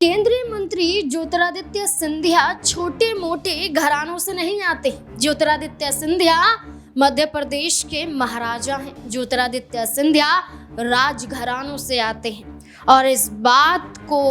केंद्रीय मंत्री ज्योतिरादित्य सिंधिया छोटे मोटे घरानों से नहीं आते। ज्योतिरादित्य सिंधिया मध्य प्रदेश के महाराजा हैं। ज्योतिरादित्य सिंधिया राजघरानों से आते हैं और इस बात को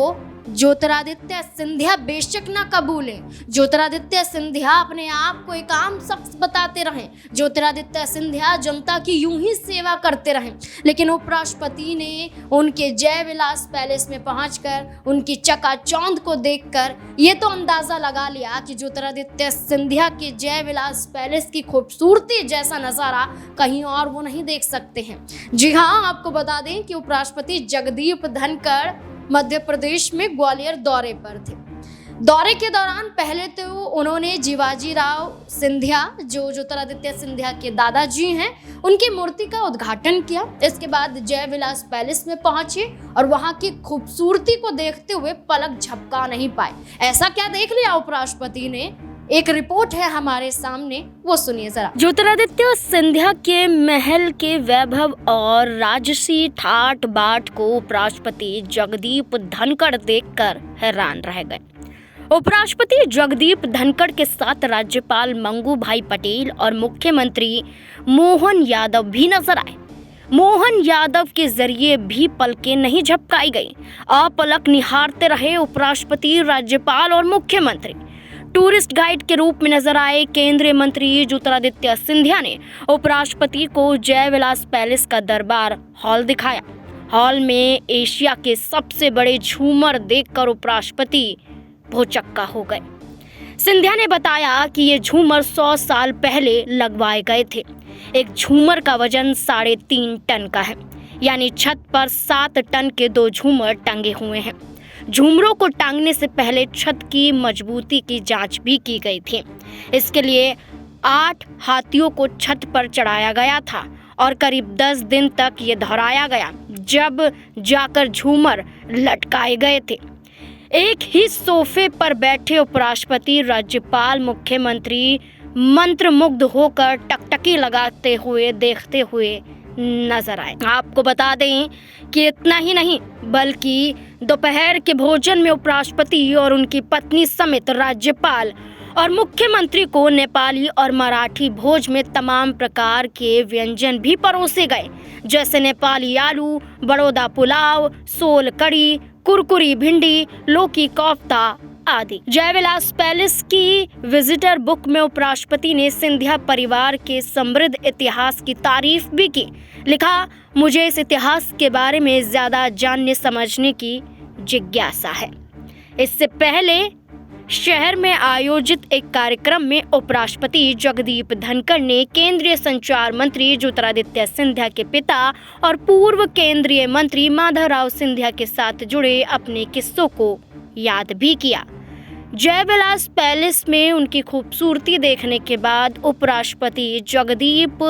ज्योतिरादित्य सिंधिया बेशक ना कबूले। ज्योतिरादित्य सिंधिया अपने आप को एक आम शख्स बताते रहे। ज्योतिरादित्य सिंधिया जनता की यूं ही सेवा करते रहे, लेकिन उपराष्ट्रपति ने उनके जय विलास पैलेस में पहुंचकर उनकी चकाचौंध को देखकर ये तो अंदाजा लगा लिया कि ज्योतिरादित्य सिंधिया के जय विलास पैलेस की खूबसूरती जैसा नजारा कहीं और वो नहीं देख सकते हैं। जी हाँ, आपको बता दें कि उपराष्ट्रपति जगदीप धनखड़ मध्य प्रदेश में ग्वालियर दौरे पर थे। दौरे के दौरान पहले तो उन्होंने जीवाजी राव सिंधिया, जो ज्योतिरादित्य सिंधिया के दादाजी हैं, उनकी मूर्ति का उद्घाटन किया। इसके बाद जय विलास पैलेस में पहुंचे और वहां की खूबसूरती को देखते हुए पलक झपका नहीं पाए। ऐसा क्या देख लिया उपराष्ट्रपति ने? एक रिपोर्ट है हमारे सामने, वो सुनिए जरा। ज्योतिरादित्य सिंधिया के महल के वैभव और राजसी ठाट बाट को उपराष्ट्रपति जगदीप धनखड़ देखकर हैरान रह गए। उपराष्ट्रपति जगदीप धनखड़ के साथ राज्यपाल मंगू भाई पटेल और मुख्यमंत्री मोहन यादव भी नजर आए। मोहन यादव के जरिए भी पलकें नहीं झपकाई गई। अपलक निहारते रहे उपराष्ट्रपति, राज्यपाल और मुख्यमंत्री। टूरिस्ट गाइड के रूप में नजर आए केंद्रीय मंत्री ज्योतिरादित्य सिंधिया ने उपराष्ट्रपति को जय विलास पैलेस का दरबार हॉल दिखाया। हॉल में एशिया के सबसे बड़े झूमर देखकर उपराष्ट्रपति भौचक्का हो गए। सिंधिया ने बताया कि ये झूमर 100 साल पहले लगवाए गए थे। एक झूमर का वजन 3.5 टन का है, यानी छत पर 7 टन के 2 झूमर टंगे हुए हैं। झूमरों को टांगने से पहले छत की मजबूती की जांच भी की गई थी। इसके लिए 8 हाथियों को छत पर चढ़ाया गया था और करीब 10 दिन तक ये दोहराया गया, जब जाकर झूमर लटकाए गए थे। एक ही सोफे पर बैठे उपराष्ट्रपति, राज्यपाल, मुख्यमंत्री मंत्रमुग्ध होकर टकटकी लगाते हुए देखते हुए नजर आए। आपको बता दें कि इतना ही नहीं, बल्कि दोपहर के भोजन में उपराष्ट्रपति और उनकी पत्नी समेत राज्यपाल और मुख्यमंत्री को नेपाली और मराठी भोज में तमाम प्रकार के व्यंजन भी परोसे गए, जैसे नेपाली आलू, बड़ौदा पुलाव, सोल कड़ी, कुरकुरी भिंडी, लौकी कोफ्ता आदि। जय विलास पैलेस की विजिटर बुक में उपराष्ट्रपति ने सिंधिया परिवार के समृद्ध इतिहास की तारीफ भी की। लिखा, मुझे इस इतिहास के बारे में ज्यादा जानने समझने की जिज्ञासा है। इससे पहले शहर में आयोजित एक कार्यक्रम में उपराष्ट्रपति जगदीप धनखड़ ने केंद्रीय संचार मंत्री ज्योतिरादित्य सिंधिया के पिता और पूर्व केंद्रीय मंत्री माधवराव सिंधिया के साथ जुड़े अपने किस्सों को याद भी किया। जय विलास पैलेस में उनकी खूबसूरती देखने के बाद उपराष्ट्रपति जगदीप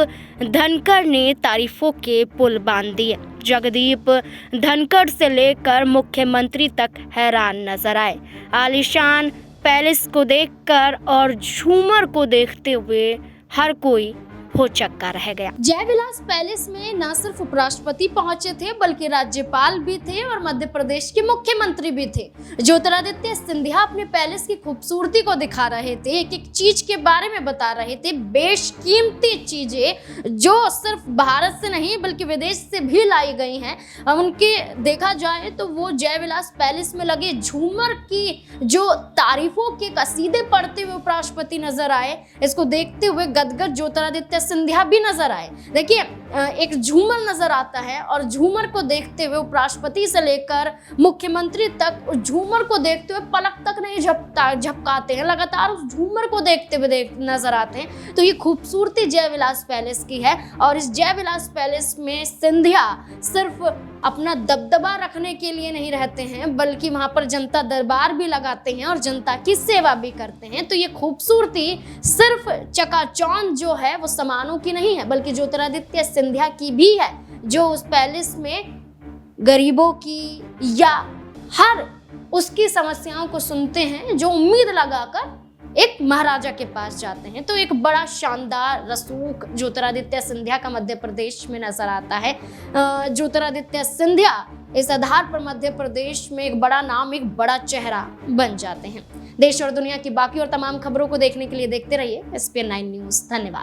धनखड़ ने तारीफों के पुल बांध दिए। जगदीप धनखड़ से लेकर मुख्यमंत्री तक हैरान नजर आए। आलीशान पैलेस को देखकर और झूमर को देखते हुए हर कोई भौचक्का रह गया। जय विलास पैलेस में न सिर्फ उपराष्ट्रपति पहुंचे थे, बल्कि राज्यपाल भी थे और मध्य प्रदेश के मुख्यमंत्री भी थे। ज्योतिरादित्य सिंधिया अपने पैलेस की खूबसूरती को दिखा रहे थे, एक एक चीज के बारे में बता रहे थे, बेशकीमती चीजें जो सिर्फ भारत से नहीं बल्कि विदेश से भी लाई गई हैं। उनके देखा जाए तो वो जय विलास पैलेस में लगे झूमर की जो तारीफों के कसीदे पढ़ते हुए उपराष्ट्रपति नजर आए। इसको देखते हुए गदगद ज्योतिरादित्य सिंधिया भी नजर आए। देखिए, एक झूमर नजर आता है और झूमर को देखते हुए उपराष्ट्रपति से लेकर मुख्यमंत्री तक उस झूमर को देखते हुए पलक तक नहीं झपकाते हैं, लगातार उस झूमर को देखते हुए नजर आते हैं। तो ये खूबसूरती जय विलास पैलेस की है और इस जय विलास पैलेस में सिंधिया सिर्फ अपना दबदबा रखने के लिए नहीं रहते हैं, बल्कि वहां पर जनता दरबार भी लगाते हैं और जनता की सेवा भी करते हैं। तो ये खूबसूरती सिर्फ चकाचौंध जो है वो समानों की नहीं है, बल्कि ज्योतिरादित्य सिंधिया की भी है, जो उस पैलेस में गरीबों की या हर उसकी समस्याओं को सुनते हैं, जो उम्मीद लगाकर एक महाराजा के पास जाते हैं। तो एक बड़ा शानदार रसूख ज्योतिरादित्य सिंधिया का मध्य प्रदेश में नजर आता है। ज्योतिरादित्य सिंधिया इस आधार पर मध्य प्रदेश में एक बड़ा नाम, एक बड़ा चेहरा बन जाते हैं। देश और दुनिया की बाकी और तमाम खबरों को देखने के लिए देखते रहिए SPN 9 न्यूज। धन्यवाद।